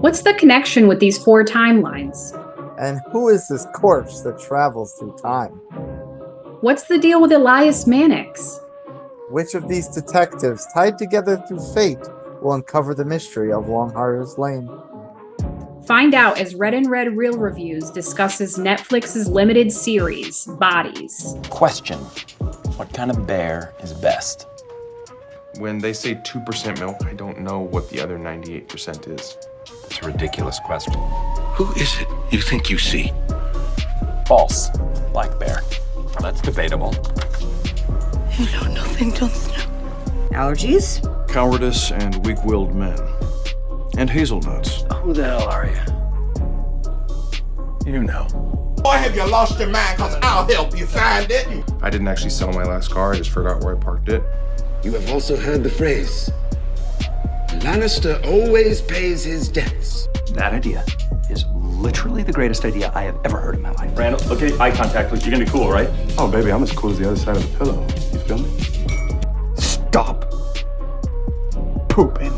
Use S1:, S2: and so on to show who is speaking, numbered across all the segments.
S1: What's the connection with these four timelines?
S2: And who is this corpse that travels through time?
S1: What's the deal with Elias Mannix?
S2: Which of these detectives, tied together through fate, will uncover the mystery of Longharvest Lane?
S1: Find out as Red and Red Real Reviews discusses Netflix's limited series, Bodies.
S3: Question: what kind of bear is best?
S4: When they say 2% milk, I don't know what the other 98% is.
S5: It's a ridiculous question. Who is it you think you see?
S3: False. Black bear. Well, that's debatable.
S6: You know nothing, Jon Snow. Allergies?
S7: Cowardice and weak-willed men. And hazelnuts.
S5: Who the hell are you? You know.
S8: Boy, have you lost your mind? Because I'll help you find it.
S4: I didn't actually sell my last car, I just forgot where I parked it.
S9: You have also heard the phrase, Lannister always pays his debts.
S10: That idea is literally the greatest idea I have ever heard in my life.
S11: Randall, look at eye contact. You're gonna be cool, right?
S7: Oh, baby, I'm as cool as the other side of the pillow. You feel me?
S10: Stop pooping.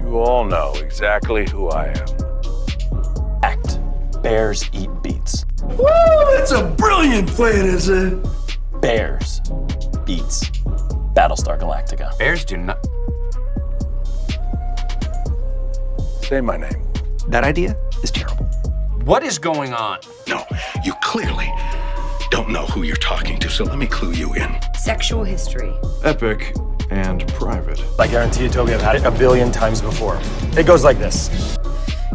S5: You all know exactly who I am.
S3: Fact. Bears eat beets.
S9: Woo, that's a brilliant plan, isn't it?
S3: Bears. Beets. Battlestar Galactica.
S5: Bears do not. Say my name.
S10: That idea is terrible.
S3: What is going on?
S9: No, you clearly don't know who you're talking to, so let me clue you in.
S6: Sexual history.
S7: Epic and private.
S11: I guarantee you, Toby, I've had it a billion times before. It goes like this.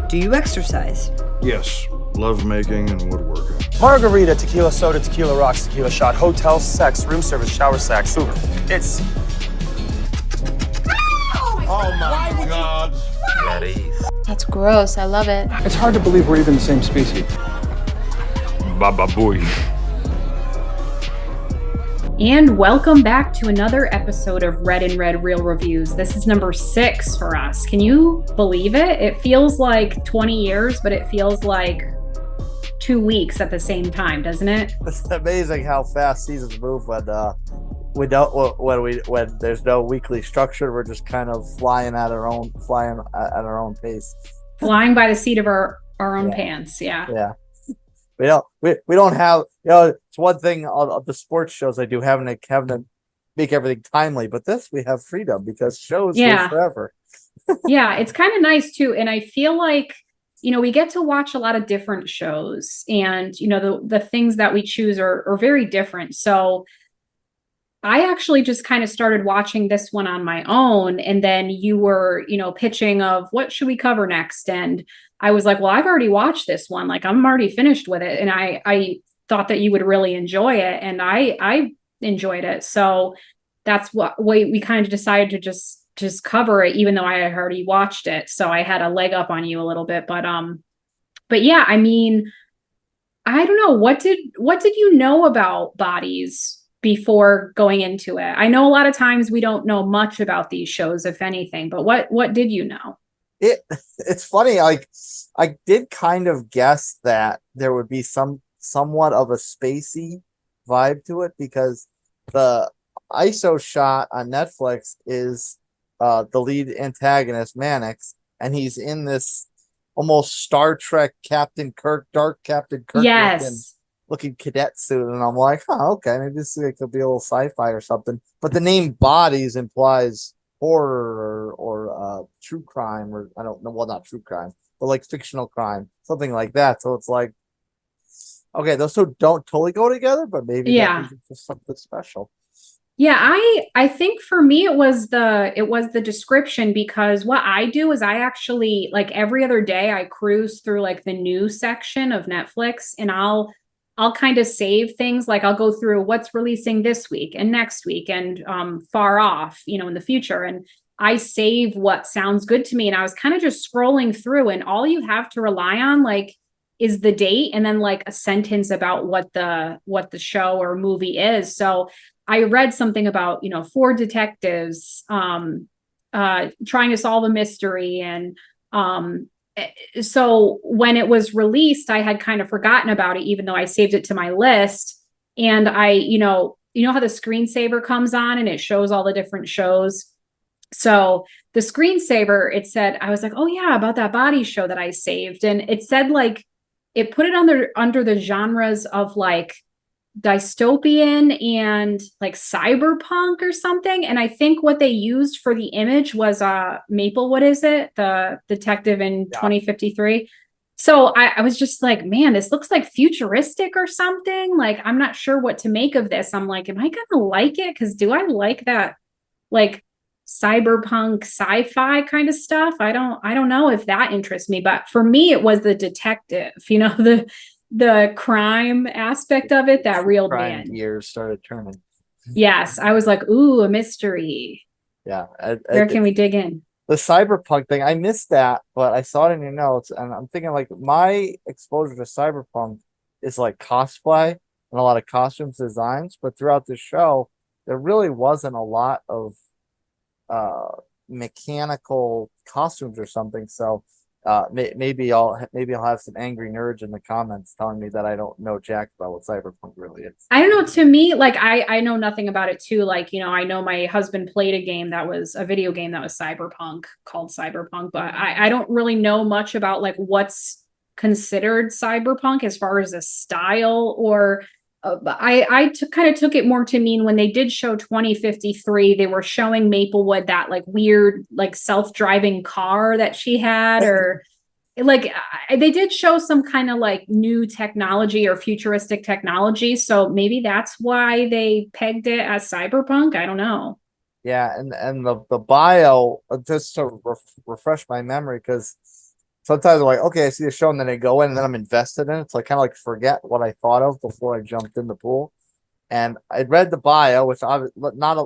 S6: Do you exercise?
S7: Yes, lovemaking and woodworking.
S11: Margarita, tequila soda, tequila rocks, tequila shot, hotel, sex, room service, shower sex, Uber. It's...
S8: Oh my God.
S5: At ease.
S12: That's gross. I love it.
S7: It's hard to believe we're even the same species. Baba booey.
S1: And welcome back to another episode of Red and Red Real Reviews. This is number 6 for us. Can you believe it? It feels like 20 years, but it feels like 2 weeks at the same time, doesn't it?
S2: It's amazing how fast seasons move when there's no weekly structure. We're just kind of flying at our own pace.
S1: Flying by the seat of our own pants. Yeah.
S2: Yeah. We don't have, it's one thing of the sports shows I do having to make everything timely, but this we have freedom because shows live forever.
S1: Yeah, it's kind of nice too. And I feel like, we get to watch a lot of different shows and, the things that we choose are very different. So I actually just kind of started watching this one on my own. And then you were, pitching of what should we cover next? And I was like, well, I've already watched this one. Like I'm already finished with it. And I thought that you would really enjoy it. And I enjoyed it. So that's what we kind of decided to just cover it, even though I had already watched it. So I had a leg up on you a little bit, but yeah, I mean, I don't know. What did you know about Bodies before going into it? I know a lot of times we don't know much about these shows, if anything, but what did you know?
S2: It's funny. Like I did kind of guess that there would be somewhat of a spacey vibe to it because the ISO shot on Netflix is the lead antagonist Mannix, and he's in this almost Star Trek dark Captain Kirk looking cadet suit, and I'm like, okay, maybe this could be a little sci-fi or something. But the name Bodies implies horror or true crime, or I don't know, well, not true crime, but like fictional crime, something like that. So it's like, okay, those two don't totally go together, but maybe that was just something special.
S1: Yeah, I think for me it was the description, because what I do is I actually, like, every other day I cruise through like the news section of Netflix, and I'll kind of save things. Like I'll go through what's releasing this week and next week and far off, in the future. And I save what sounds good to me. And I was kind of just scrolling through, and all you have to rely on like is the date and then like a sentence about what the show or movie is. So I read something about, 4 detectives trying to solve a mystery. And so when it was released, I had kind of forgotten about it, even though I saved it to my list. And I, how the screensaver comes on and it shows all the different shows. So the screensaver, it said, I was like, oh yeah, about that body show that I saved. And it said like, it put it under the genres of like dystopian and like cyberpunk or something. And I think what they used for the image was Maple, what is it? The detective in 2053. So I was just like, man, this looks like futuristic or something. Like, I'm not sure what to make of this. I'm like, am I gonna like it? Because do I like that like cyberpunk sci-fi kind of stuff? I don't know if that interests me, but for me it was the detective, the crime aspect of it that reeled me
S2: Crime
S1: in.
S2: gears started turning.
S1: Yes, I was like, ooh, a mystery.
S2: Yeah.
S1: Where can we dig in?
S2: The cyberpunk thing, I missed that, but I saw it in your notes, and I'm thinking like my exposure to cyberpunk is like cosplay and a lot of costumes designs, but throughout the show, there really wasn't a lot of mechanical costumes or something. So maybe I'll have some angry nerds in the comments telling me that I don't know jack about what cyberpunk really is.
S1: I don't know. To me, like I know nothing about it too. Like, I know my husband played a game that was a video game that was cyberpunk called Cyberpunk, but I don't really know much about like what's considered cyberpunk as far as a style or I kind of took it more to mean when they did show 2053, they were showing Maplewood that like weird, like self-driving car that she had, or like they did show some kind of like new technology or futuristic technology. So maybe that's why they pegged it as cyberpunk. I don't know.
S2: Yeah, and the bio, just to refresh my memory, because sometimes I'm like, okay, I see the show, and then I go in, and then I'm invested in it. So I kind of like forget what I thought of before I jumped in the pool. And I read the bio, which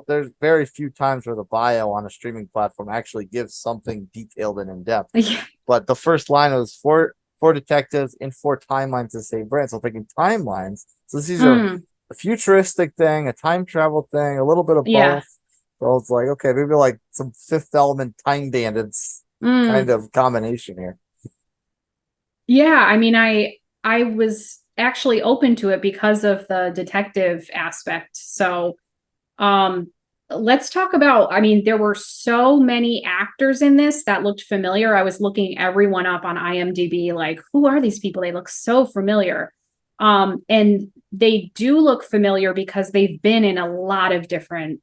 S2: there's very few times where the bio on a streaming platform actually gives something detailed and in depth.
S1: Yeah.
S2: But the first line was four detectives in 4 timelines to save brands. So I'm thinking timelines. So these are a futuristic thing, a time travel thing, a little bit of both. So it's like, okay, maybe like some Fifth Element time bandits kind of combination here.
S1: Yeah, I mean, I was actually open to it because of the detective aspect. So, let's talk about, I mean, there were so many actors in this that looked familiar. I was looking everyone up on IMDb, like, who are these people? They look so familiar. And they do look familiar because they've been in a lot of different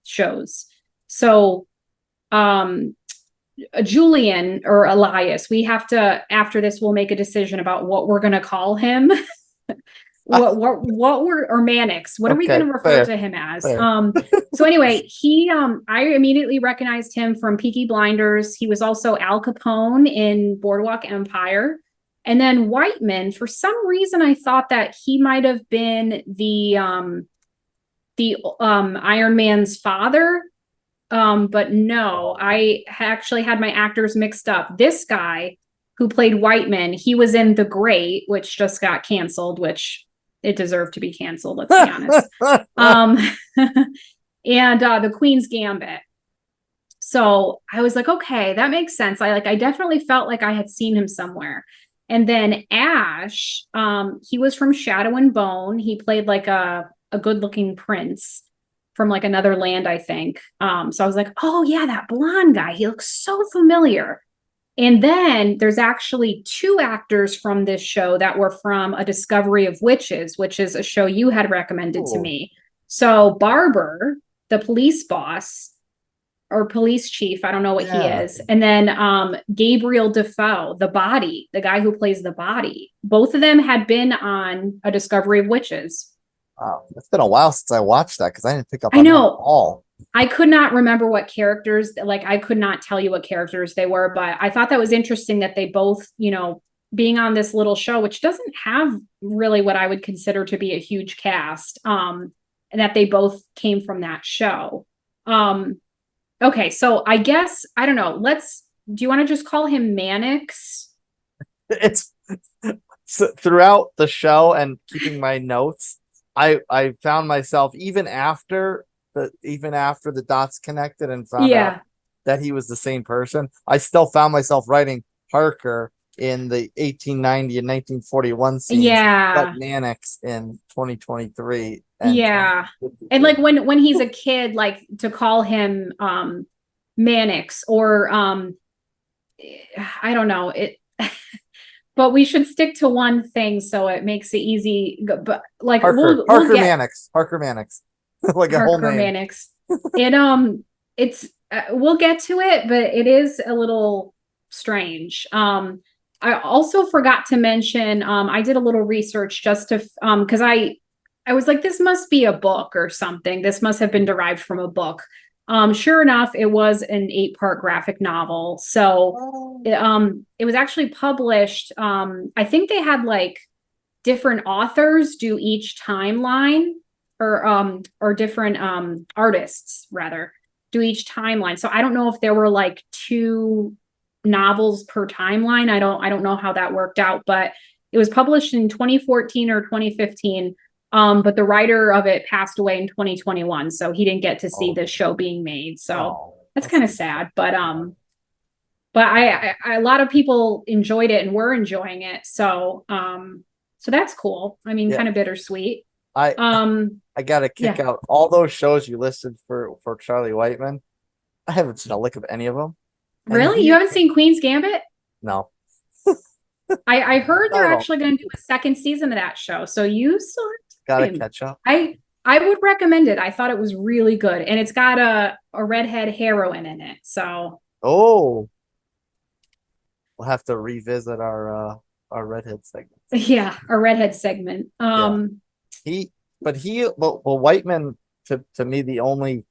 S1: shows. So, Julian or Elias, we have to, after this, we'll make a decision about what we're going to call him. what we're, or Mannix, what are we going to refer to him as? So anyway, I immediately recognized him from Peaky Blinders. He was also Al Capone in Boardwalk Empire. And then Whiteman, for some reason, I thought that he might have been the Iron Man's father. But no, I actually had my actors mixed up. This guy who played Whiteman, he was in The Great, which just got canceled, which it deserved to be canceled, let's be honest. And The Queen's Gambit. So I was like, okay, that makes sense. I definitely felt like I had seen him somewhere. And then Ash, he was from Shadow and Bone. He played like a good-looking prince from like another land, I think. So I was like, oh yeah, that blonde guy, he looks so familiar. And then there's actually 2 actors from this show that were from A Discovery of Witches, which is a show you had recommended to me. So Barber, the police boss or police chief, I don't know what he is. And then Gabriel Defoe, the body, the guy who plays the body. Both of them had been on A Discovery of Witches.
S2: Wow, it's been a while since I watched that because I didn't pick up on
S1: I know.
S2: that at all.
S1: I could not remember what characters, like I could not tell you what characters they were, but I thought that was interesting that they both, being on this little show, which doesn't have really what I would consider to be a huge cast, and that they both came from that show. Okay, so I guess, I don't know, do you want to just call him Mannix?
S2: It's throughout the show and keeping my notes, I found myself even after the dots connected and found out that he was the same person, I still found myself writing Parker in the 1890 and 1941 scenes, but Mannix in 2023.
S1: And like when he's a kid, like to call him Mannix or I don't know it. But we should stick to one thing so it makes it easy. But like
S2: Harker
S1: we'll get
S2: Mannix. Harker Mannix. Like a whole
S1: Harker
S2: name.
S1: Mannix. It's we'll get to it, but it is a little strange. I also forgot to mention, I did a little research just to because I was like, this must be a book or something. This must have been derived from a book. Sure enough, it was an 8-part graphic novel. So it was actually published. I think they had like different authors do each timeline or different artists rather do each timeline. So I don't know if there were like 2 novels per timeline. I don't know how that worked out, but it was published in 2014 or 2015. But the writer of it passed away in 2021, so he didn't get to see the show being made. So that's kind of sad. But I a lot of people enjoyed it and were enjoying it. So so that's cool. I mean, kind of bittersweet.
S2: I gotta kick out all those shows you listed for Charlie Whiteman. I haven't seen a lick of any of them.
S1: Really? You haven't seen Queen's Gambit?
S2: No.
S1: I heard they're actually going to do a second season of that show. So you still
S2: gotta catch up.
S1: I would recommend it. I thought it was really good, and it's got a redhead heroine in it. So
S2: we'll have to revisit our redhead segment.
S1: Yeah, our redhead segment.
S2: Whiteman to me the only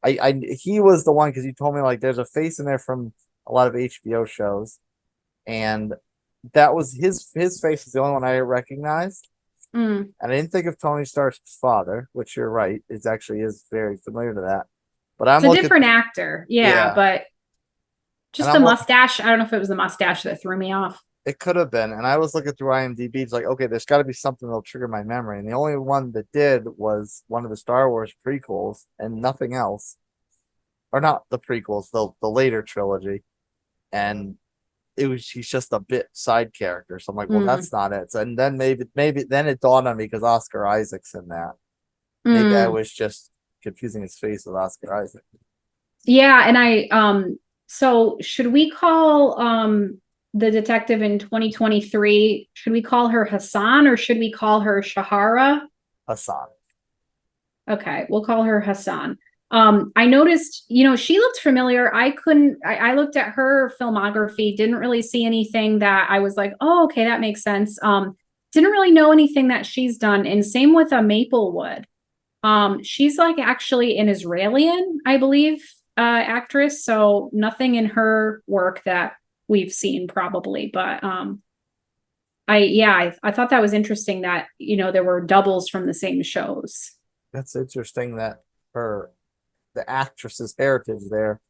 S2: he was the one because you told me like there's a face in there from a lot of HBO shows, and that was his face is the only one I recognized. And I didn't think of Tony Stark's father, which you're right, it actually is very familiar to that. But it's
S1: a different actor, but just the mustache. I don't know if it was the mustache that threw me off.
S2: It could have been, and I was looking through IMDb. It's like, okay, there's got to be something that'll trigger my memory, and the only one that did was one of the Star Wars prequels, and nothing else, or not the prequels, the later trilogy, and he's just a bit side character. So I'm like, well, that's not it. So, and then maybe then it dawned on me because Oscar Isaac's in that. Maybe I was just confusing his face with Oscar Isaac.
S1: Yeah, and so should we call the detective in 2023? Should we call her Hassan or should we call her Shahara?
S2: Hassan.
S1: Okay, we'll call her Hassan. I noticed, she looked familiar. I looked at her filmography, didn't really see anything that I was like, oh, okay, that makes sense. Didn't really know anything that she's done. And same with Maplewood. She's like actually an Israeli, I believe, actress. So nothing in her work that we've seen probably, but I thought that was interesting that, there were doubles from the same shows.
S2: That's interesting that the actress's heritage there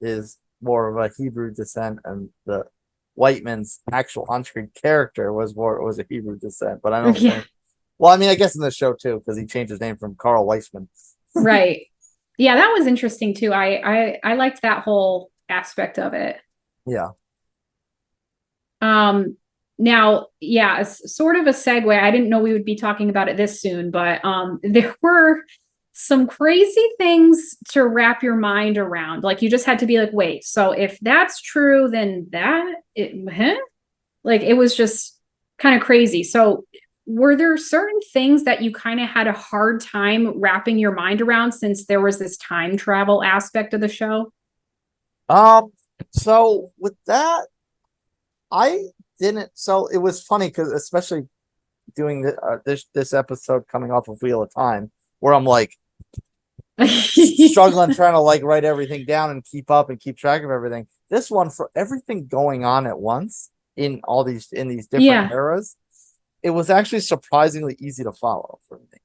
S2: is more of a Hebrew descent, and the Whiteman's actual on-screen character was a Hebrew descent. But I don't think. Well, I mean, I guess in the show too, because he changed his name from Carl Weissman. Right.
S1: Yeah, that was interesting too. I liked that whole aspect of it.
S2: Yeah.
S1: Now, sort of a segue. I didn't know we would be talking about it this soon, but there were some crazy things to wrap your mind around. Like you just had to be like, wait, so if that's true, then like it was just kind of crazy. So were there certain things that you kind of had a hard time wrapping your mind around since there was this time travel aspect of the show?
S2: So with that, I didn't. So it was funny because especially doing this episode coming off of Wheel of Time, where I'm like struggling trying to like write everything down and keep up and keep track of everything. This one, for everything going on at once in these different eras, it was actually surprisingly easy to follow for me.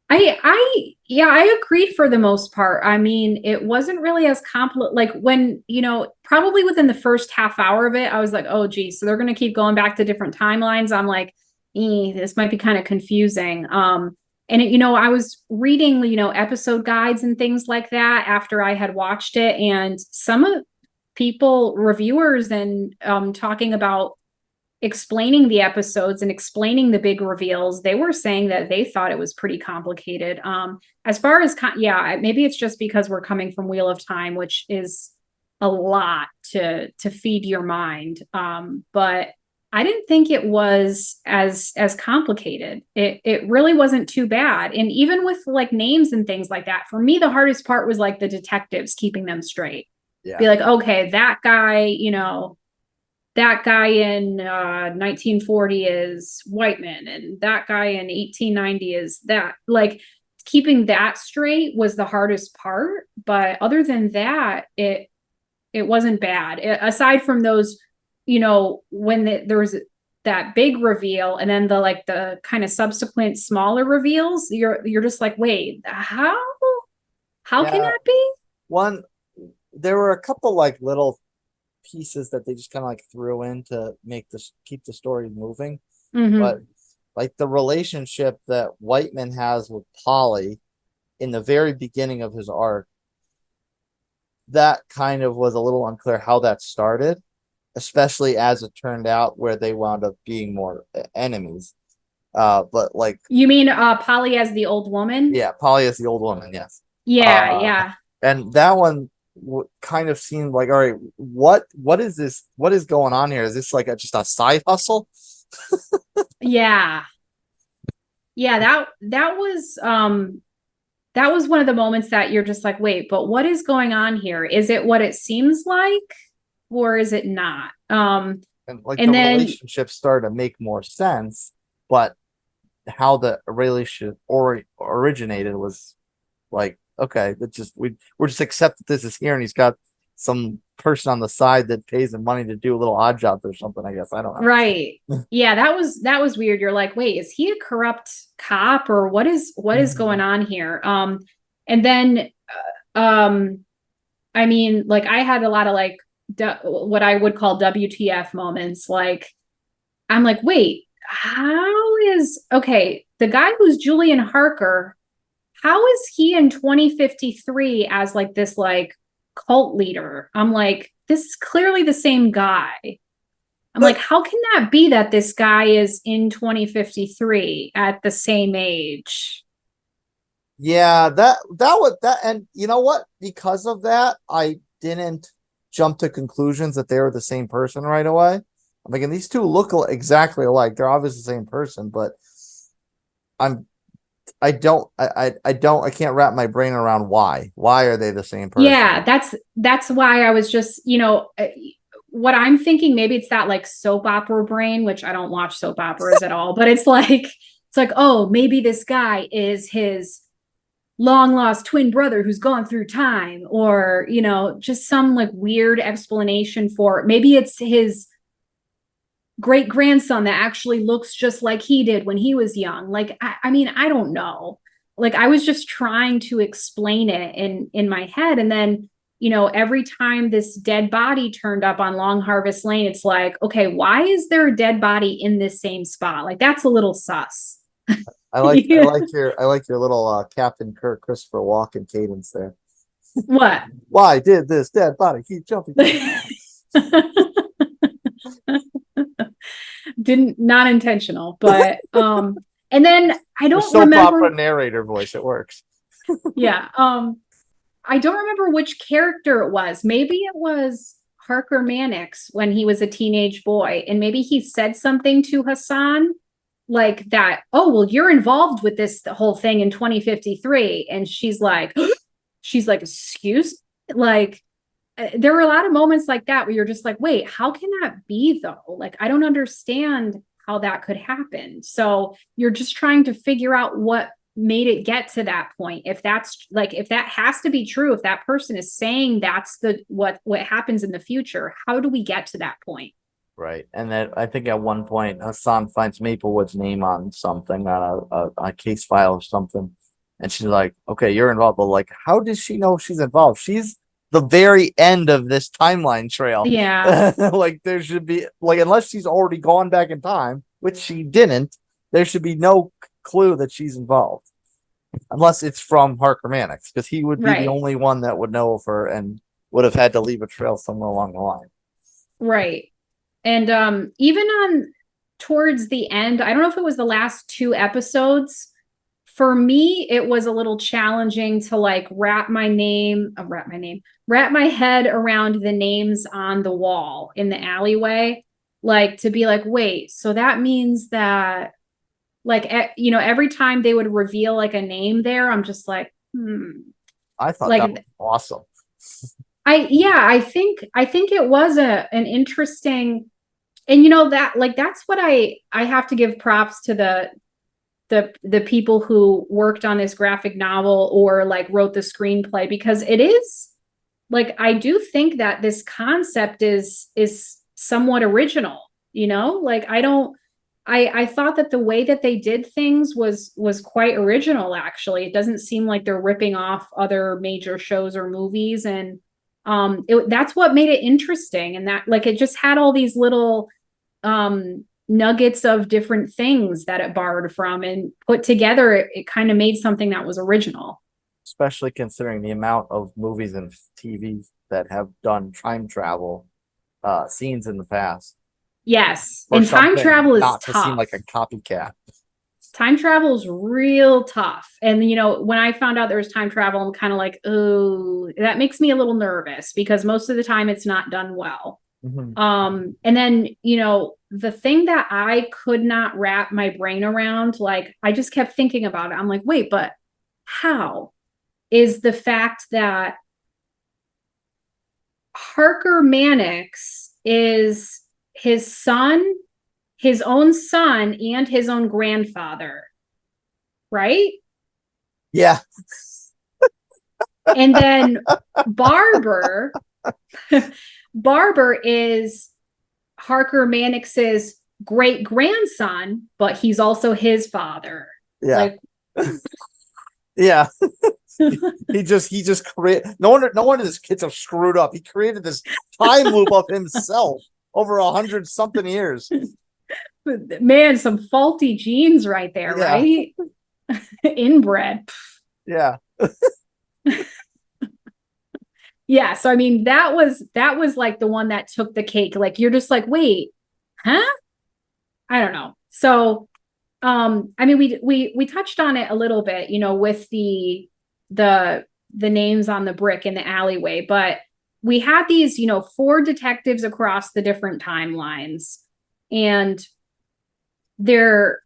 S1: I agreed for the most part. I mean, it wasn't really as complicated. Like when, probably within the first half hour of it, I was like, oh, geez, so they're going to keep going back to different timelines. I'm like, this might be kind of confusing. And, I was reading, episode guides and things like that after I had watched it. And some of reviewers and talking about explaining the episodes and explaining the big reveals, they were saying that they thought it was pretty complicated. As far as maybe it's just because we're coming from Wheel of Time, which is a lot to feed your mind. But I didn't think it was as complicated. It really wasn't too bad. And even with like names and things like that, for me, the hardest part was like the detectives, keeping them straight.
S2: Yeah.
S1: Be like, okay, that guy, that guy in 1940 is Whiteman, and that guy in 1890 is that. Like, keeping that straight was the hardest part. But other than that, it wasn't bad. Aside from those, when there was that big reveal, and then the kind of subsequent smaller reveals, you're just like, wait, how can that be?
S2: There were a couple like little pieces that they just kind of like threw in to keep the story moving. But like the relationship that Whiteman has with Polly in the very beginning of his arc, that kind of was a little unclear how that started, especially as it turned out where they wound up being more enemies. But like,
S1: you mean Polly as the old woman?
S2: Yeah, Polly as the old woman. Yes.
S1: Yeah.
S2: And that one kind of seemed like, all right, what is this? What is going on here? Is this like just a side hustle?
S1: Yeah. That was one of the moments that you're just like, wait, but what is going on here? Is it what it seems like, or is it not?
S2: And then relationship started to make more sense, but how the relationship originated was like, okay, we're just accept that this is here, and he's got some person on the side that pays him money to do a little odd job or something. I guess I don't know.
S1: Right. Yeah, that was weird. You're like, wait, is he a corrupt cop, or what is going on here? And then I mean, like, I had a lot of like what I would call WTF moments. Like, I'm like, wait, the guy who's Julian Harker, how is he in 2053 as like this like cult leader? I'm like, this is clearly the same guy. I'm like, how can that be that this guy is in 2053 at the same age?
S2: Yeah, and you know what? Because of that, I didn't jump to conclusions that they were the same person right away. I'm like, and these two look exactly alike. They're obviously the same person, but I can't wrap my brain around why. Why are they the same person?
S1: Yeah, that's why I was just, what I'm thinking, maybe it's that like soap opera brain, which I don't watch soap operas at all, but it's like, oh, maybe this guy is his long lost twin brother who's gone through time, or, just some like weird explanation for, maybe it's his great grandson that actually looks just like he did when he was young. Like, I mean, I don't know. Like, I was just trying to explain it in my head. And then, every time this dead body turned up on Longharvest Lane, it's like, okay, why is there a dead body in this same spot? Like, that's a little sus.
S2: I like your little Captain Kirk Christopher Walken cadence there.
S1: What?
S2: Why did this dead body keep jumping?
S1: Not intentional, but and then I don't
S2: soap
S1: remember
S2: opera narrator voice. It works.
S1: Yeah. I don't remember which character it was. Maybe it was Harker Mannix when he was a teenage boy, and maybe he said something to Hassan like that. Oh, well, you're involved with this whole thing in 2053, and she's like, excuse, like. There were a lot of moments like that where you're just like, wait, how can that be though? Like, I don't understand how that could happen. So you're just trying to figure out what made it get to that point. If that's like, if that has to be true, if that person is saying that's what happens in the future, how do we get to that point?
S2: Right. And then I think at one point Hassan finds Maplewood's name on something, on a case file or something. And she's like, okay, you're involved. But like, how does she know she's involved? She's the very end of this timeline trail.
S1: Yeah.
S2: Like, there should be, like, unless she's already gone back in time, which she didn't, there should be no clue that she's involved. Unless it's from Harker Mannix, because he would be the only one that would know of her and would have had to leave a trail somewhere along the line.
S1: Right. And even on towards the end, I don't know if it was the last 2 episodes. For me, it was a little challenging to like wrap my head around the names on the wall in the alleyway. Like to be like, wait, so that means that like, every time they would reveal like a name there, I'm just like,
S2: I thought
S1: like,
S2: that was awesome.
S1: I think it was an interesting, and that like that's what I have to give props to the people who worked on this graphic novel or like wrote the screenplay, because it is like I do think that this concept is somewhat original, like I thought that the way that they did things was quite original. Actually, it doesn't seem like they're ripping off other major shows or movies, and that's what made it interesting. And that like it just had all these little nuggets of different things that it borrowed from and put together. It kind of made something that was original,
S2: especially considering the amount of movies and TV that have done time travel scenes in the past.
S1: Yes, and time travel is
S2: not
S1: tough.
S2: To seem like a copycat.
S1: Time travel is real tough. And when I found out there was time travel, I'm kind of like, oh, that makes me a little nervous because most of the time it's not done well. And then the thing that I could not wrap my brain around, like I just kept thinking about it. I'm like, wait, but how is the fact that Harker Mannix is his son, his own son, and his own grandfather, right?
S2: Yeah.
S1: And then Barber is Harker Mannix's great grandson, but he's also his father.
S2: Yeah.
S1: Like,
S2: yeah. he just created. No wonder his kids are screwed up. He created this time loop of himself over 100-something years.
S1: Man, some faulty genes right there,
S2: yeah.
S1: right? Inbred.
S2: Yeah.
S1: Yeah, so I mean that was like the one that took the cake. Like you're just like, wait, huh? I don't know. So I mean we touched on it a little bit, with the names on the brick in the alleyway, but we had these, 4 detectives across the different timelines, and they're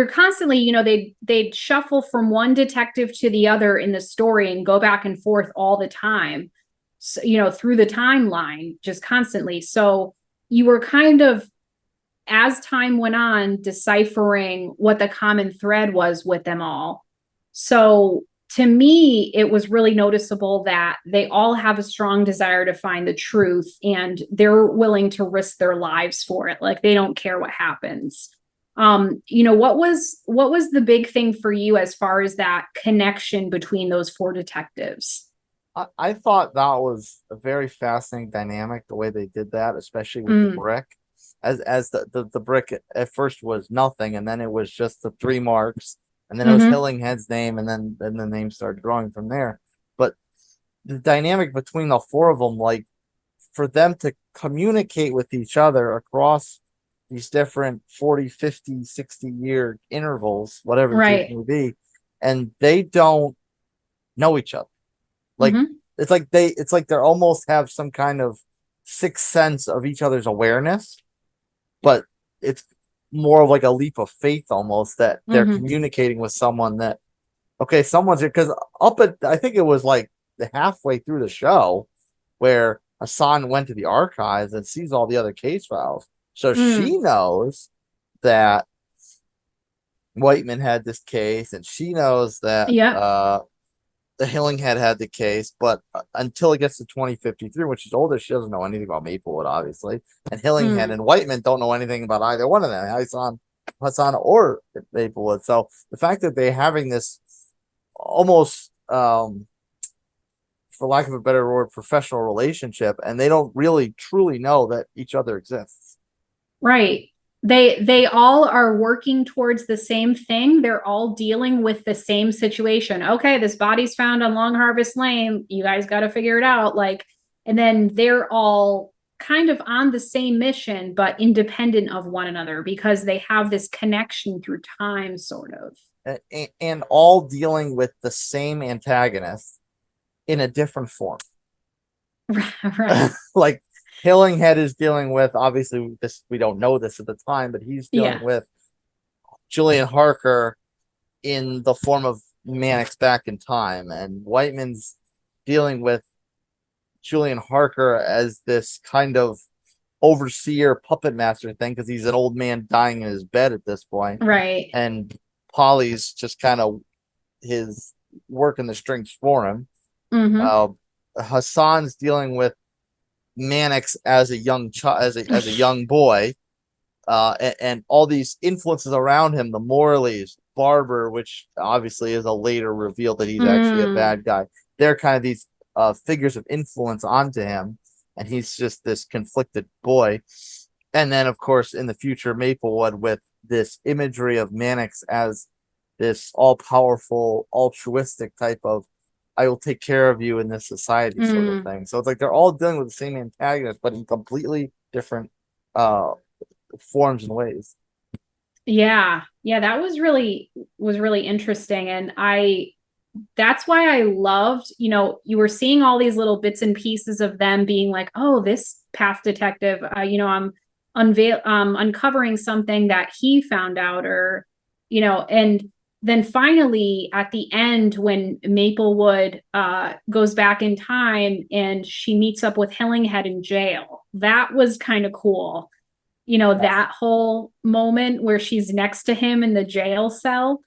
S1: constantly, they'd shuffle from one detective to the other in the story and go back and forth all the time, so, through the timeline, just constantly. So you were kind of, as time went on, deciphering what the common thread was with them all. So to me, it was really noticeable that they all have a strong desire to find the truth, and they're willing to risk their lives for it. Like they don't care what happens. What was the big thing for you as far as that connection between those 4 detectives?
S2: I thought that was a very fascinating dynamic, the way they did that, especially with the brick. As the brick at first was nothing, and then it was just the 3 marks, and then it was Hillinghead's name, and then the name started growing from there. But the dynamic between the 4 of them, like for them to communicate with each other across these different 40, 50, 60-year intervals, whatever the case may be, and they don't know each other. Like it's like they almost have some kind of sixth sense of each other's awareness, but it's more of like a leap of faith almost that they're communicating with someone that, okay, someone's here. Because I think it was like the halfway through the show where Hassan went to the archives and sees all the other case files. So she knows that Whiteman had this case, and she knows that the Hillinghead had the case, but until it gets to 2053, which is older, she doesn't know anything about Maplewood, obviously. And Hillinghead and Whiteman don't know anything about either one of them, Hassan or Maplewood. So the fact that they're having this almost, for lack of a better word, professional relationship, and they don't really truly know that each other exists.
S1: Right. They all are working towards the same thing. They're all dealing with the same situation. Okay, this body's found on Longharvest Lane. You guys got to figure it out. Like, and then they're all kind of on the same mission, but independent of one another because they have this connection through time, sort of.
S2: And all dealing with the same antagonist in a different form.
S1: Right.
S2: Like Hillinghead is dealing with, obviously this, we don't know this at the time, but he's dealing with Julian Harker in the form of Mannix back in time, and Whiteman's dealing with Julian Harker as this kind of overseer puppet master thing because he's an old man dying in his bed at this point.
S1: Right.
S2: And Polly's just kind of his working the strings for him. Hassan's dealing with Mannix as a young child, as a young boy, and all these influences around him, the Morleys, Barber, which obviously is a later reveal that he's actually a bad guy. They're kind of these figures of influence onto him, and he's just this conflicted boy. And then, of course, in the future, Maplewood with this imagery of Mannix as this all-powerful, altruistic type of I will take care of you in this society sort of thing. So it's like they're all dealing with the same antagonist, but in completely different forms and ways.
S1: Yeah, that was really interesting, and that's why I loved, you were seeing all these little bits and pieces of them being like, oh, this past detective, I'm uncovering something that he found out, or and then finally at the end when Maplewood goes back in time and she meets up with Hillinghead in jail, that was kind of cool. That whole moment where she's next to him in the jail cell,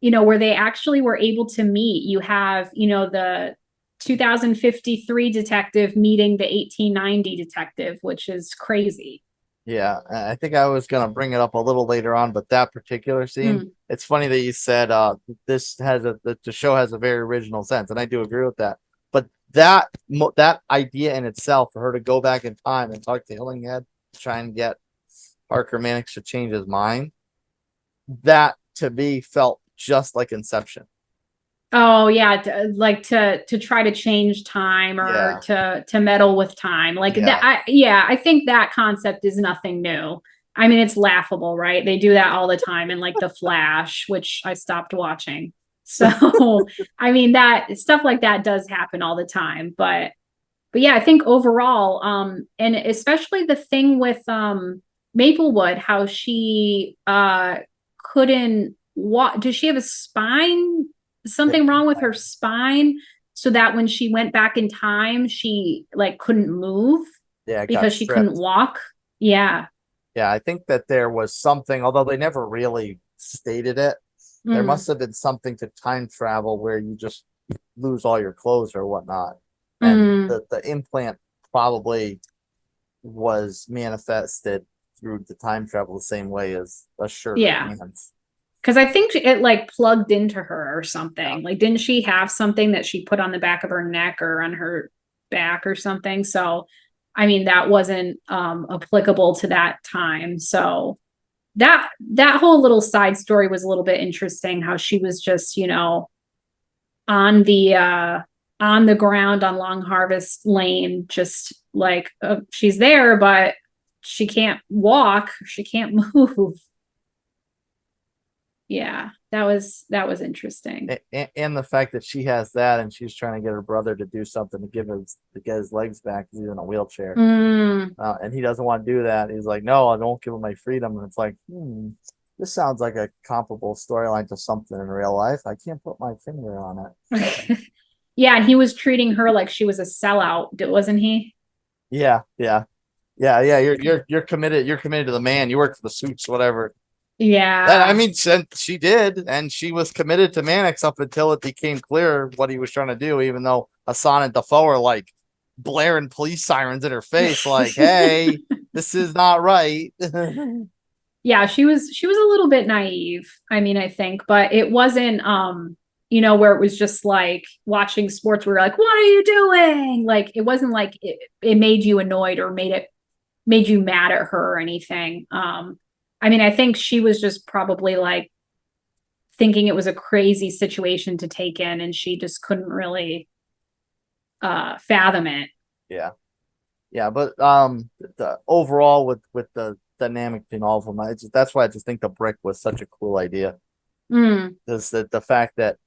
S1: where they actually were able to meet. You have, the 2053 detective meeting the 1890 detective, which is crazy.
S2: Yeah, I think I was gonna bring it up a little later on, but that particular scene, it's funny that you said this has the show has a very original sense, and I do agree with that. But that idea in itself, for her to go back in time and talk to Hillinghead, try and get Parker Mannix to change his mind, that to me felt just like Inception.
S1: Oh yeah, like to try to change time or to meddle with time, like that. I think that concept is nothing new. I mean, it's laughable, right? They do that all the time in like The Flash, which I stopped watching. So I mean, that stuff like that does happen all the time. But yeah, I think overall, and especially the thing with Maplewood, how she couldn't walk. Does she have a spine? Something wrong with her spine, so that when she went back in time, she like couldn't move because she couldn't walk. Yeah,
S2: I think that there was something, although they never really stated it. There must have been something to time travel where you just lose all your clothes or whatnot, and the implant probably was manifested through the time travel the same way as a shirt or pants.
S1: Because I think it like plugged into her or something. Like, didn't she have something that she put on the back of her neck or on her back or something? So, I mean, that wasn't applicable to that time. So that whole little side story was a little bit interesting. How she was just, on the ground on Longharvest Lane, just like she's there, but she can't walk. She can't move. Yeah, that was interesting.
S2: And the fact that she has that and she's trying to get her brother to do something to get his legs back because he's in a wheelchair. And he doesn't want to do that. He's like, no, I don't give him my freedom. And it's like, this sounds like a comparable storyline to something in real life. I can't put my finger on it.
S1: Yeah, and he was treating her like she was a sellout, wasn't he?
S2: Yeah. You're committed. You're committed to the man. You work for the suits, whatever.
S1: Yeah.
S2: I mean, she did, and she was committed to Mannix up until it became clear what he was trying to do, even though Hassan and Defoe are like blaring police sirens in her face, like, hey, this is not right.
S1: Yeah, she was a little bit naive, I mean, I think, but it wasn't where it was just like watching sports where you're like, what are you doing? Like, it wasn't like it made you annoyed or made you mad at her or anything. I mean, I think she was just probably like thinking it was a crazy situation to take in, and she just couldn't really fathom it.
S2: Yeah. Yeah, but the overall with the dynamic between all of them, that's why I just think the brick was such a cool idea. Is that the fact that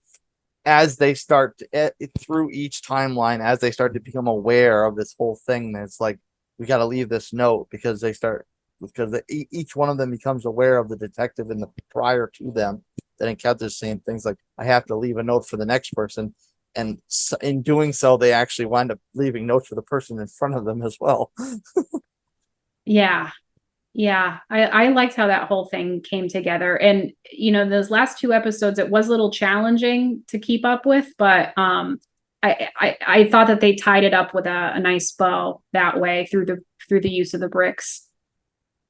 S2: as they start through each timeline, as they start to become aware of this whole thing, it's like we got to leave this note because each one of them becomes aware of the detective in the prior to them that encounters same things. Like I have to leave a note for the next person, and in doing so, they actually wind up leaving notes for the person in front of them as well.
S1: Yeah. Yeah. I liked how that whole thing came together. And, those last 2 episodes, it was a little challenging to keep up with, but I thought that they tied it up with a nice bow that way through the use of the bricks.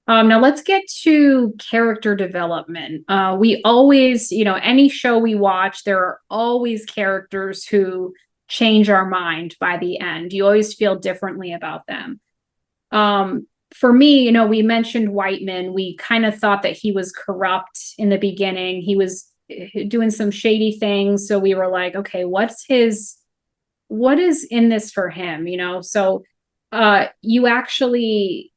S1: Now let's get to character development. We always, any show we watch, there are always characters who change our mind by the end. You always feel differently about them. For me, we mentioned Whiteman. We kind of thought that he was corrupt in the beginning. He was doing some shady things. So we were like, okay, what is in this for him? So you actually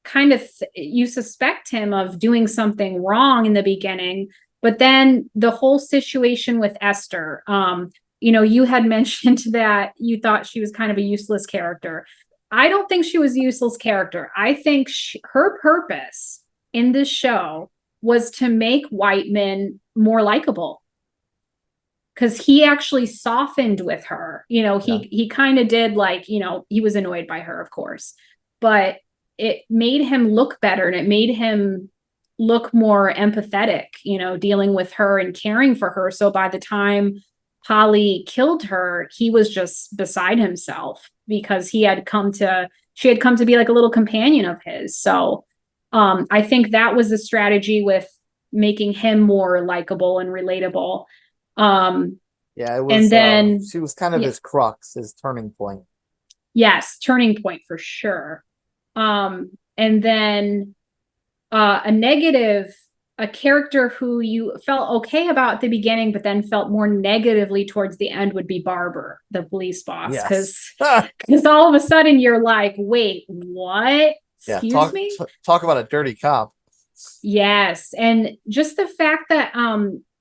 S1: kind of you suspect him of doing something wrong in the beginning, but then the whole situation with Esther, you had mentioned that you thought she was kind of a useless character. I don't think she was a useless character. I think her purpose in this show was to make Whiteman more likable, because he actually softened with her. He kind of did, like, he was annoyed by her, of course, but it made him look better and it made him look more empathetic, dealing with her and caring for her. So by the time Polly killed her, he was just beside himself because she had come to be like a little companion of his. So I think that was the strategy with making him more likable and relatable.
S2: Yeah, it was.
S1: And then
S2: she was kind of his crux, his turning point.
S1: Yes, turning point for sure. And then a character who you felt okay about at the beginning, but then felt more negatively towards the end would be Barber, the police boss. Because all of a sudden you're like, wait, what? Excuse me?
S2: Talk about a dirty cop.
S1: Yes. And just the fact that,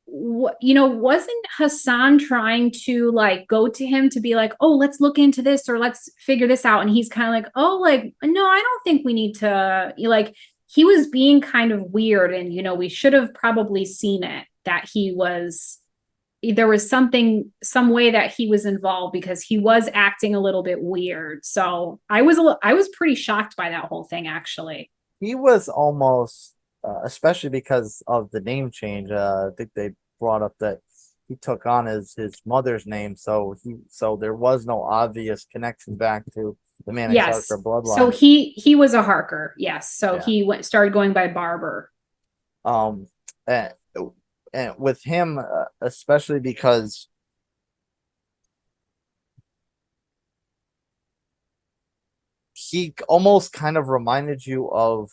S1: wasn't Hassan trying to like go to him to be like, oh, let's look into this or let's figure this out. And he's kind of like, oh, like, no, I don't think we need to, like, he was being kind of weird. And, we should have probably seen it, that there was some way that he was involved, because he was acting a little bit weird. So I was pretty shocked by that whole thing, actually.
S2: He was almost, especially because of the name change. I think they brought up that he took on his mother's name, so there was no obvious connection back to the Mannix Harker bloodline.
S1: So he was a Harker, yes. So he started going by Barber.
S2: And with him, especially because he almost kind of reminded you of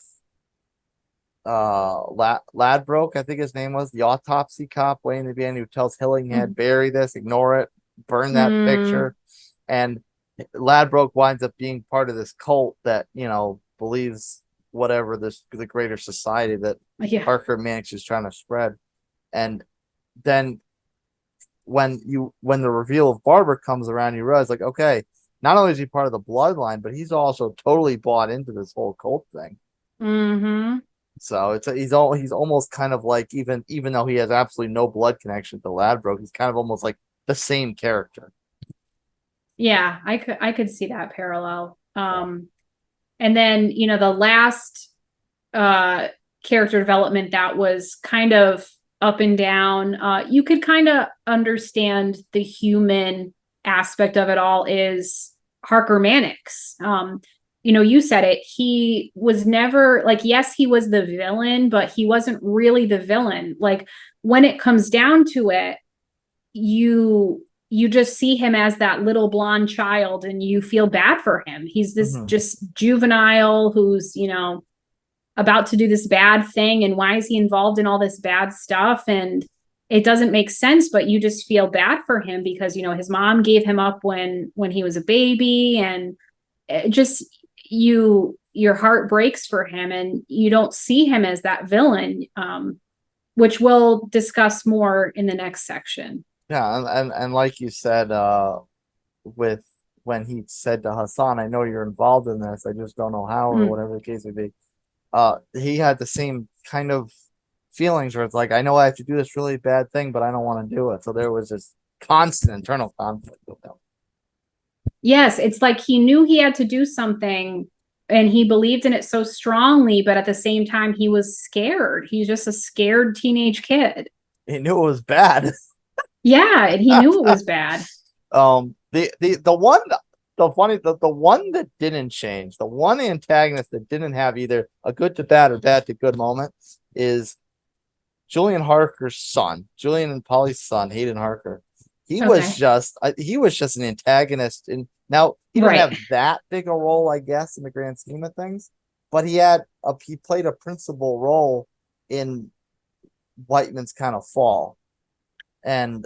S2: Ladbroke, I think his name was, the autopsy cop way in the beginning, who tells Hillinghead, bury this, ignore it, burn that picture. And Ladbroke winds up being part of this cult that, believes whatever the greater society that Harker Mannix is trying to spread. And then when the reveal of Barber comes around, you realize, like, okay, not only is he part of the bloodline, but he's also totally bought into this whole cult thing.
S1: Mm-hmm.
S2: So he's almost kind of like, even though he has absolutely no blood connection to Ladbroke, he's kind of almost like the same character.
S1: Yeah, I could see that parallel. And then, the last character development that was kind of up and down, you could kind of understand the human aspect of it all, is Harker Mannix. You said it. He was never, like, yes, he was the villain, but he wasn't really the villain. Like, when it comes down to it, you just see him as that little blonde child and you feel bad for him. He's this just juvenile who's, about to do this bad thing. And why is he involved in all this bad stuff? And it doesn't make sense, but you just feel bad for him because, his mom gave him up when he was a baby. And your heart breaks for him and you don't see him as that villain, which we'll discuss more in the next section.
S2: Yeah, and like you said, with when he said to Hassan, I know you're involved in this, I just don't know how, or whatever the case may be. He had the same kind of feelings where it's like, I know I have to do this really bad thing, but I don't want to do it. So there was this constant internal conflict with him.
S1: Yes, it's like he knew he had to do something and he believed in it so strongly, but at the same time he was scared. He's just a scared teenage kid.
S2: He knew it was bad.
S1: Yeah, and he knew it was bad.
S2: The one that didn't change, the one antagonist that didn't have either a good to bad or bad to good moment is Julian Harker's son, Julian and Polly's son, Hayden Harker. He was just an antagonist, and now he didn't have that big a role, I guess, in the grand scheme of things, but he played a principal role in Whiteman's kind of fall, and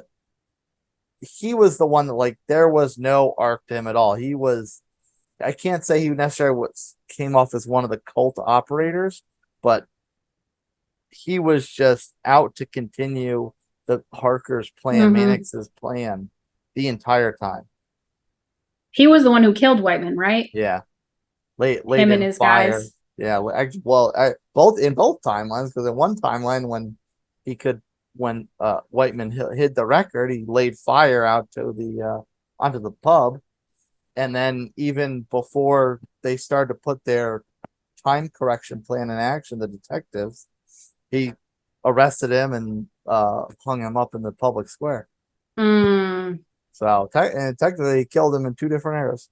S2: he was the one that, like, there was no arc to him at all. He was, I can't say he necessarily came off as one of the cult operators, but he was just out to continue the Harker's plan, Mannix's plan, the entire time.
S1: He was the one who killed Whiteman, right?
S2: Yeah, late
S1: him and his
S2: fire.
S1: guys.
S2: Yeah, both timelines, because in one timeline when Whiteman hid the record, he laid fire out to the onto the pub, and then even before they started to put their time correction plan in action, the detectives, he arrested him and hung him up in the public square. So and technically he killed him in two different eras.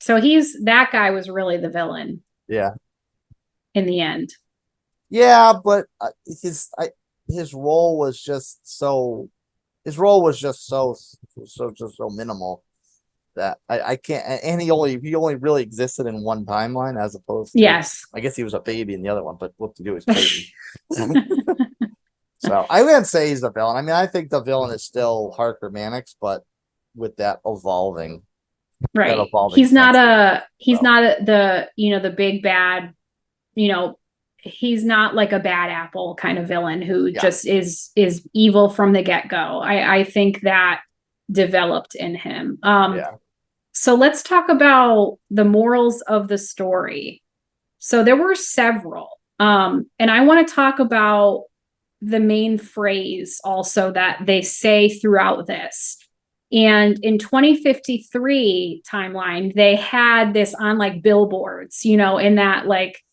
S1: So that guy was really the villain.
S2: Yeah.
S1: In the end.
S2: Yeah, but his role was just so minimal that I can't, and he only really existed in one timeline as opposed to,
S1: yes,
S2: I guess he was a baby in the other one, but what to do is crazy. So I wouldn't say he's the villain. I mean, I think the villain is still Harker Mannix, but with that evolving,
S1: he's not the big bad, he's not like a bad apple kind of villain who just is evil from the get-go. I think that developed in him. So let's talk about the morals of the story. So there were several, and I want to talk about the main phrase also that they say throughout this. And in 2053 timeline, they had this on like billboards, in that, like,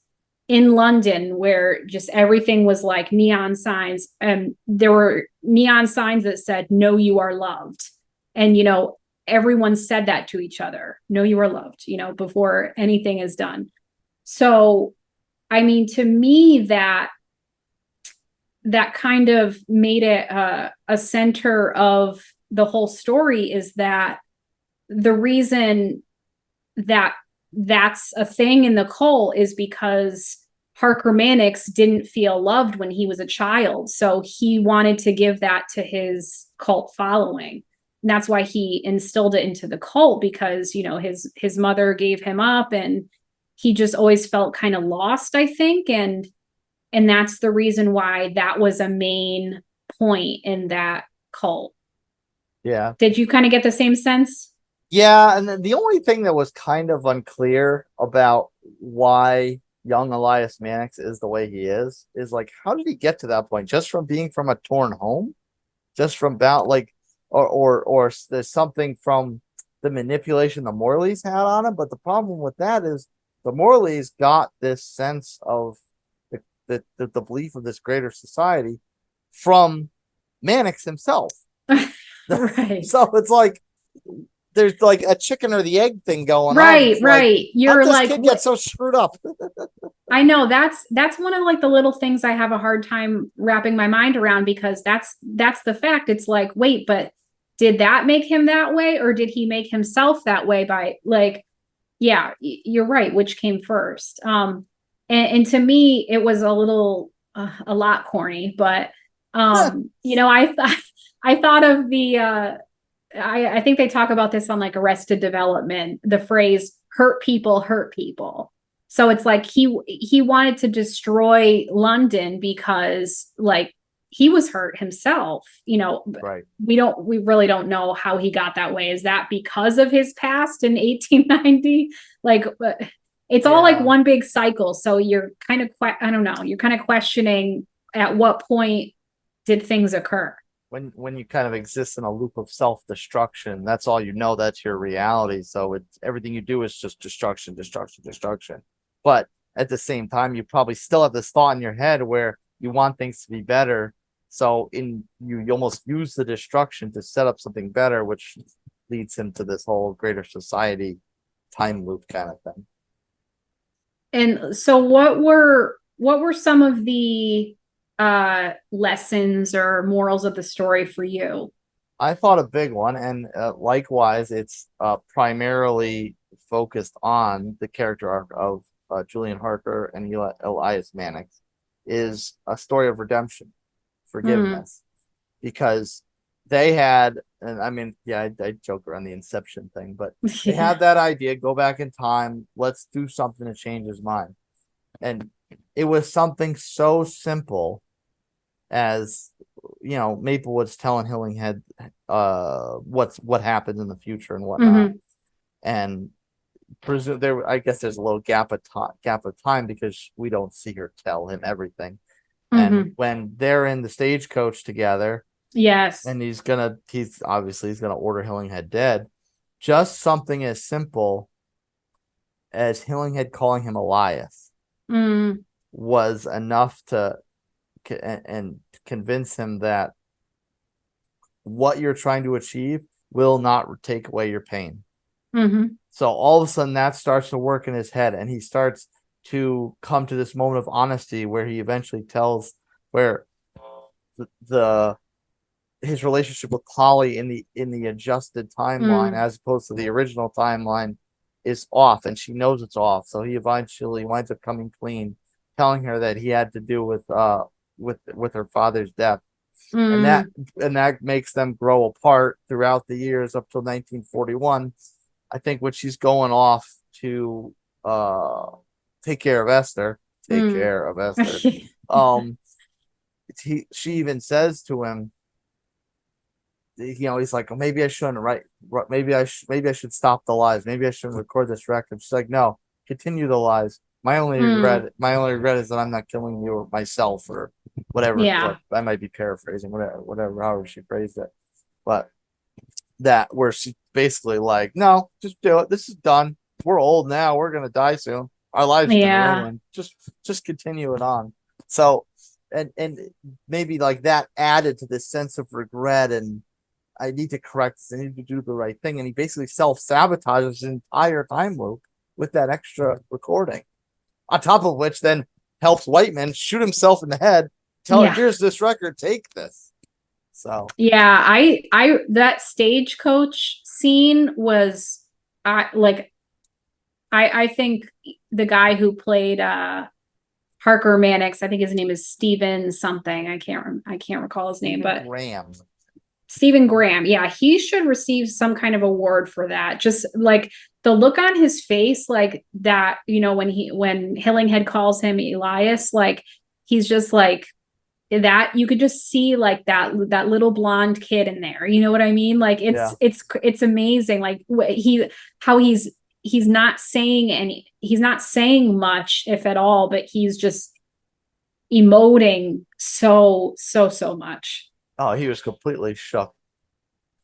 S1: in London, where just everything was like neon signs, and there were neon signs that said, "No, you are loved." And, everyone said that to each other, "No, you are loved," before anything is done. So, I mean, to me, that kind of made it a center of the whole story, is that the reason that that's a thing in the cult is because Harker Mannix didn't feel loved when he was a child. So he wanted to give that to his cult following. And that's why he instilled it into the cult, because, his mother gave him up and he just always felt kind of lost, I think. And that's the reason why that was a main point in that cult.
S2: Yeah.
S1: Did you kind of get the same sense?
S2: Yeah, and then the only thing that was kind of unclear about why young Elias Mannix is the way he is like, how did he get to that point? Just from being from a torn home? Just from about like, or there's something from the manipulation the Morleys had on him. But the problem with that is the Morleys got this sense of the belief of this greater society from Mannix himself.
S1: Right.
S2: So it's like there's like a chicken or the egg thing going on.
S1: Right.
S2: Like,
S1: you're like,
S2: kid get so screwed up.
S1: I know that's one of like the little things I have a hard time wrapping my mind around, because that's the fact. It's like, wait, but did that make him that way, or did he make himself that way by, like, yeah, you're right. Which came first? And to me, it was a lot corny, but I thought of the I think they talk about this on like Arrested Development, the phrase hurt people hurt people. So it's like he wanted to destroy London because like he was hurt himself, you know.
S2: Right.
S1: We really don't know how he got that way. Is that because of his past in 1890? Like, it's all like one big cycle. So you're kind of, I don't know, you're kind of questioning at what point did things occur?
S2: When you kind of exist in a loop of self-destruction, that's all you know, that's your reality. So it's everything you do is just destruction, destruction, destruction. But at the same time, you probably still have this thought in your head where you want things to be better. So you almost use the destruction to set up something better, which leads him to this whole greater society time loop kind of thing.
S1: And so what were some of the lessons or morals of the story for you?
S2: I thought a big one, and likewise, it's primarily focused on the character arc of Julian Harker and Elias Mannix, is a story of redemption, forgiveness, because they had, and I mean, yeah, I joke around the Inception thing, but they had that idea, go back in time, let's do something to change his mind. And it was something so simple as, you know, Maplewood's telling Hillinghead what happens in the future and whatnot. And presume there, I guess there's a little gap of time because we don't see her tell him everything. And when they're in the stagecoach together,
S1: yes,
S2: and he's gonna order Hillinghead dead, just something as simple as Hillinghead calling him Elias was enough to and convince him that what you're trying to achieve will not take away your pain. So all of a sudden that starts to work in his head, and he starts to come to this moment of honesty where he eventually tells where his relationship with Holly in the adjusted timeline as opposed to the original timeline is off, and she knows it's off. So he eventually winds up coming clean, telling her that he had to do with her father's death. And that makes them grow apart throughout the years up till 1941. I think when she's going off to take care of Esther, she even says to him, you know, he's like, oh, maybe I shouldn't write. Maybe I should stop the lies. Maybe I shouldn't record this record. She's like, no, continue the lies. My only regret is that I'm not killing you or myself or whatever.
S1: Yeah.
S2: I might be paraphrasing, whatever, however she phrased it. But that where she basically like, no, just do it. This is done. We're old now. We're gonna die soon. Our lives are ruined. Just continue it on. So and maybe like that added to this sense of regret and I need to correct this. I need to do the right thing. And he basically self-sabotages his entire time loop with that extra recording. On top of which then helps Whiteman shoot himself in the head, tell him, here's this record, take this. So
S1: yeah, I that stagecoach scene was I think the guy who played Harker Mannix, I think his name is Stephen something. I can't recall his name, but Stephen Graham. Yeah, he should receive some kind of award for that. Just like the look on his face, like that, you know, when Hillinghead calls him Elias, like he's just like that. You could just see like that little blonde kid in there. You know what I mean? Like it's amazing. Like he's not saying much, if at all, but he's just emoting so much.
S2: Oh, he was completely shook.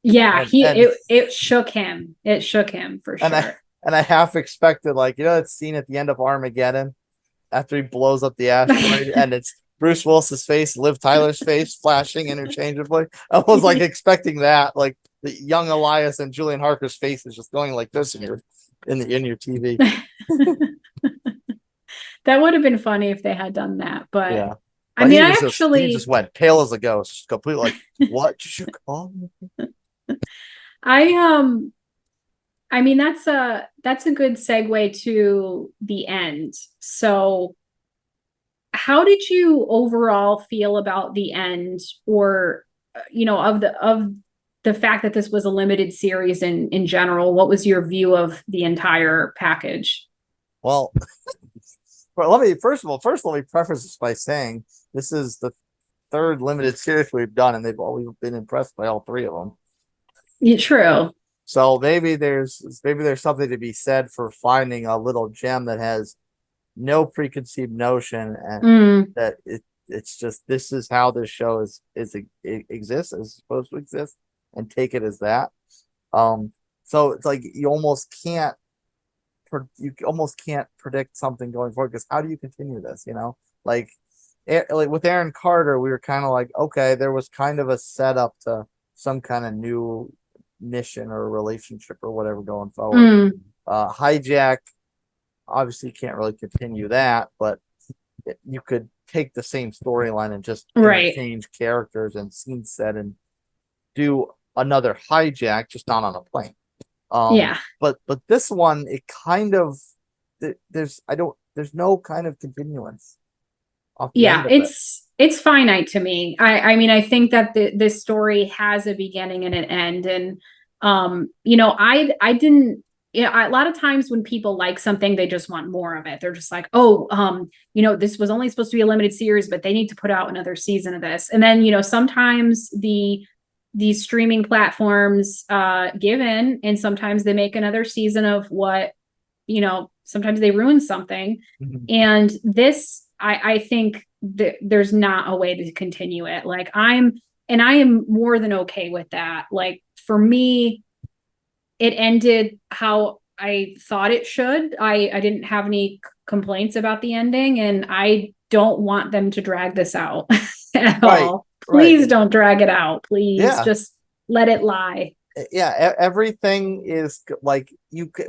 S1: Yeah, it shook him. It shook him for sure.
S2: And I half expected, like, you know, that scene at the end of Armageddon after he blows up the asteroid and it's Bruce Willis's face, Liv Tyler's face flashing interchangeably. I was like expecting that, like the young Elias and Julian Harker's face is just going like this in your TV.
S1: That would have been funny if they had done that, but
S2: yeah.
S1: I mean,
S2: he just went pale as a ghost, completely like, what did you call me?
S1: I mean, that's a good segue to the end. So how did you overall feel about the end, or, you know, of the fact that this was a limited series in general, what was your view of the entire package?
S2: Well, let me preface this by saying this is the third limited series we've done, and they've always been impressed by all three of them.
S1: Yeah, true.
S2: So maybe there's something to be said for finding a little gem that has no preconceived notion, and that it's just, this is how this show it exists, is supposed to exist, and take it as that. So it's like you almost can't predict something going forward, because how do you continue this? Like with Aaron Carter, we were kind of like, okay, there was kind of a setup to some kind of new mission or relationship or whatever going forward. Hijack, obviously can't really continue that, but you could take the same storyline and just change characters and scene set and do another Hijack, just not on a plane. But this one, it kind of, there's no kind of continuance.
S1: It's finite to me. I mean, I think that this story has a beginning and an end, and I didn't. A lot of times when people like something, they just want more of it. They're just like, this was only supposed to be a limited series, but they need to put out another season of this. And then, sometimes these streaming platforms give in, and sometimes they make another season of what, sometimes they ruin something. And this, I think there's not a way to continue it. Like I am more than okay with that. Like for me, it ended how I thought it should. I didn't have any complaints about the ending, and I don't want them to drag this out at all. Please don't drag it out. Please just let it lie.
S2: Yeah, everything is like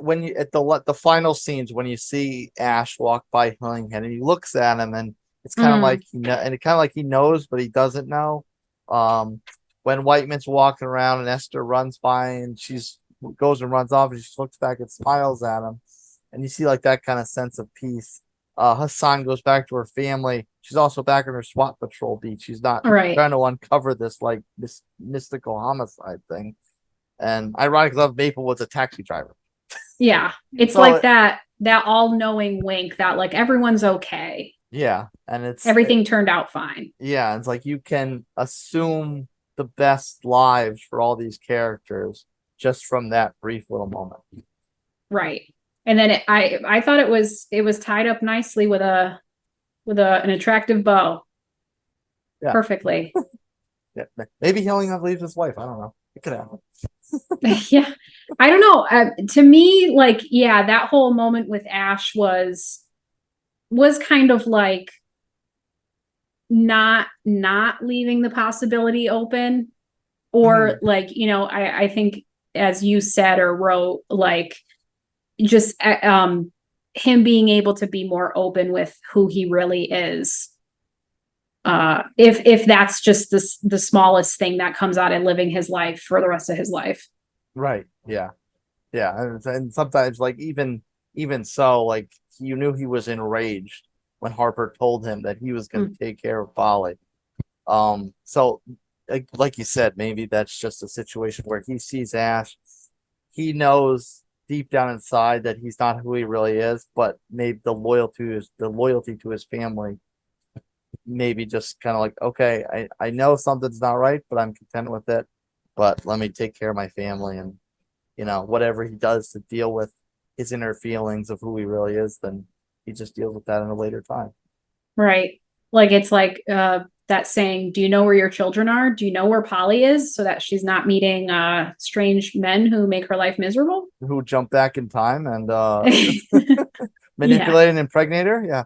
S2: when you at the final scenes, when you see Ash walk by Hillingham and he looks at him, and it's kind of like he knows but he doesn't know. When Whiteman's walking around and Esther runs by and she's goes and runs off, and she looks back and smiles at him, and you see like that kind of sense of peace. Hassan goes back to her family. She's also back on her SWAT patrol beat. She's not trying to uncover this mystical homicide thing. And ironically enough, Maple was a taxi driver.
S1: Yeah, it's so like that all-knowing wink that like everyone's okay.
S2: Yeah, and
S1: everything turned out fine.
S2: Yeah, it's like you can assume the best lives for all these characters just from that brief little moment.
S1: Right. And then I thought it was tied up nicely with an attractive bow. Yeah. Perfectly.
S2: Yeah. Maybe Hillingham leaves his wife. I don't know. It could happen.
S1: Yeah. I don't know. To me, like, that whole moment with Ash was kind of like not leaving the possibility open, or like, I think, as you said or wrote, like just him being able to be more open with who he really is. If that's just the smallest thing that comes out of living his life for the rest of his life.
S2: Right. Yeah. Yeah. And sometimes like even so, like you knew he was enraged when Harper told him that he was going to take care of Polly. So like you said, maybe that's just a situation where he sees Ash. He knows deep down inside that he's not who he really is, but maybe the loyalty to his family, maybe just kind of like, okay, I know something's not right, but I'm content with it. But let me take care of my family, and whatever he does to deal with his inner feelings of who he really is, then he just deals with that in a later time.
S1: Right. Like it's like that saying, do you know where your children are? Do you know where Polly is, so that she's not meeting strange men who make her life miserable?
S2: Who jump back in time and manipulate and impregnate her? Yeah.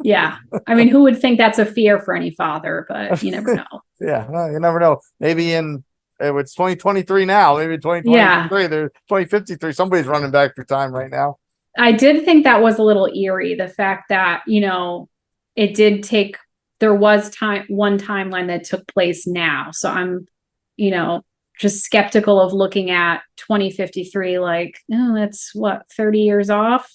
S1: Yeah. I mean, who would think that's a fear for any father, but you never know.
S2: Yeah, well, you never know. Maybe it's 2023 now, maybe 2023, there's 2053, somebody's running back through time right now.
S1: I did think that was a little eerie, the fact that, it did take, there was one timeline that took place now. So I'm, just skeptical of looking at 2053 like, oh, that's what, 30 years off?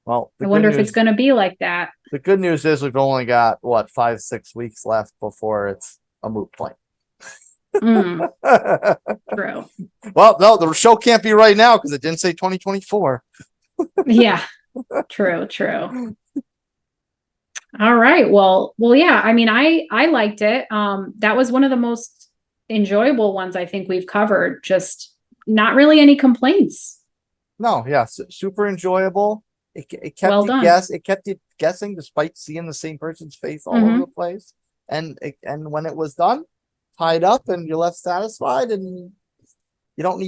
S2: Well,
S1: I wonder if it's going to be like that.
S2: The good news is we've only got 5-6 weeks left before it's a moot point.
S1: Mm, true.
S2: Well, no, the show can't be right now because it didn't say 2024.
S1: Yeah. True. All right. Well, yeah. I mean, I liked it. That was one of the most enjoyable ones I think we've covered. Just not really any complaints.
S2: No, yeah, super enjoyable. It kept
S1: Well
S2: you
S1: done.
S2: it kept you guessing despite seeing the same person's face all
S1: Mm-hmm.
S2: over the place. And when it was done, tied up, and you're left satisfied, and you don't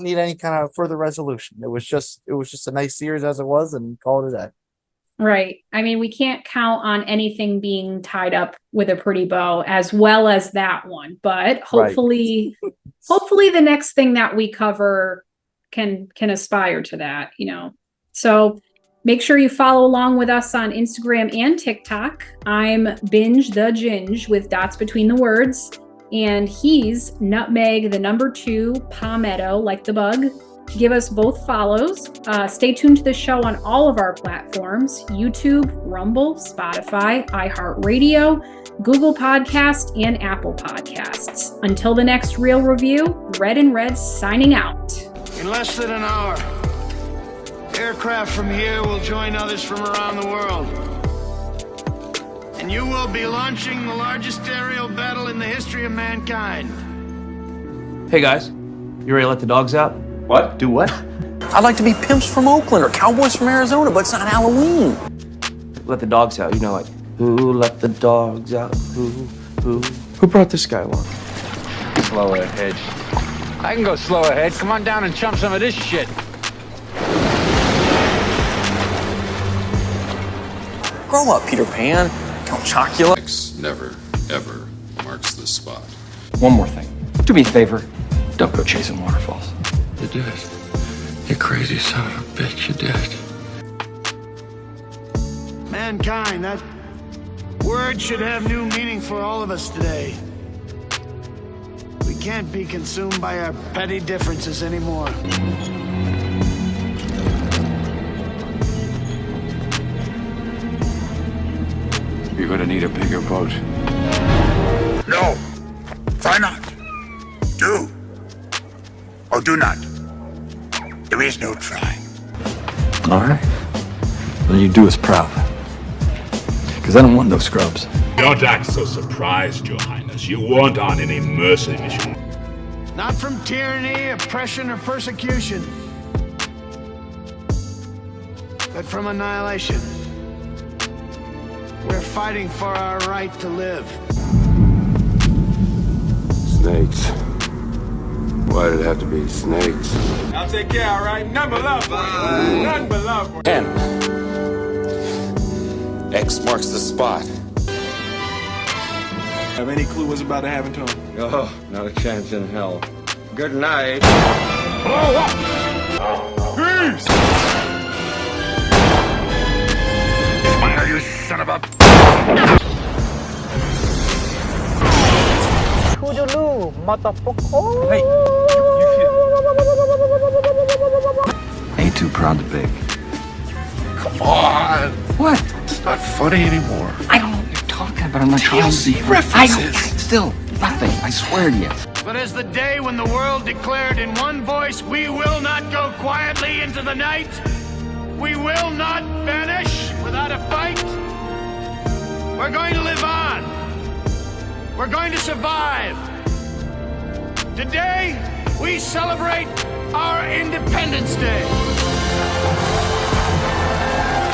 S2: need any kind of further resolution. It was just a nice series as it was, and call it a day.
S1: Right. I mean, we can't count on anything being tied up with a pretty bow as well as that one, but hopefully the next thing that we cover can aspire to that, you know. So make sure you follow along with us on Instagram and TikTok. I'm Binge the Ginge with dots between the words, and he's Nutmeg the number 2 Palmetto like the bug. Give us both follows. Stay tuned to the show on all of our platforms: YouTube, Rumble, Spotify, iHeartRadio, Google Podcast, and Apple Podcasts. Until the next Real Review, Red and Red signing out.
S13: In less than an hour, aircraft from here will join others from around the world. And you will be launching the largest aerial battle in the history of mankind.
S10: Hey guys, you ready to let the dogs out?
S3: What?
S10: Do what?
S3: I'd like to be pimps from Oakland or cowboys from Arizona, but it's not Halloween.
S10: Let the dogs out. You know, like, who let the dogs out? Who brought this guy along?
S7: Slow ahead. I can go slow ahead. Come on down and chump some of this shit.
S3: Grow up, Peter Pan. Count Chocula.
S5: X never, ever marks the spot.
S10: One more thing. Do me a favor. Don't go chasing waterfalls.
S5: You did. You crazy son of a bitch, you did.
S13: Mankind, that word should have new meaning for all of us today. We can't be consumed by our petty differences anymore.
S5: You're gonna need a bigger boat.
S9: No. Try not. Do. Or do not. There is no try.
S7: All right. Then you do us proud. Because I don't want no scrubs.
S9: Don't act so surprised, Your Highness. You weren't on any mercy mission.
S13: Not from tyranny, oppression, or persecution, but from annihilation. We're fighting for our right to live.
S5: Snakes. Why did it have to be snakes?
S8: I'll take care, all right? None but love, none but love.
S4: 10. X marks the spot.
S8: Have any clue what's about to happen to him?
S7: Oh, not a chance in hell. Good night.
S9: Peace! Fire, you son of a...
S11: Hey,
S7: Ain't too proud to beg.
S9: Come on!
S7: What?
S9: It's not funny anymore.
S7: I don't know what you're talking about. I'm not trying to
S9: TLC
S7: be
S9: references.
S7: Still, nothing. I swear to you.
S13: But as the day when the world declared in one voice, we will not go quietly into the night. We will not vanish without a fight. We're going to live on. We're going to survive. Today, we celebrate our Independence Day.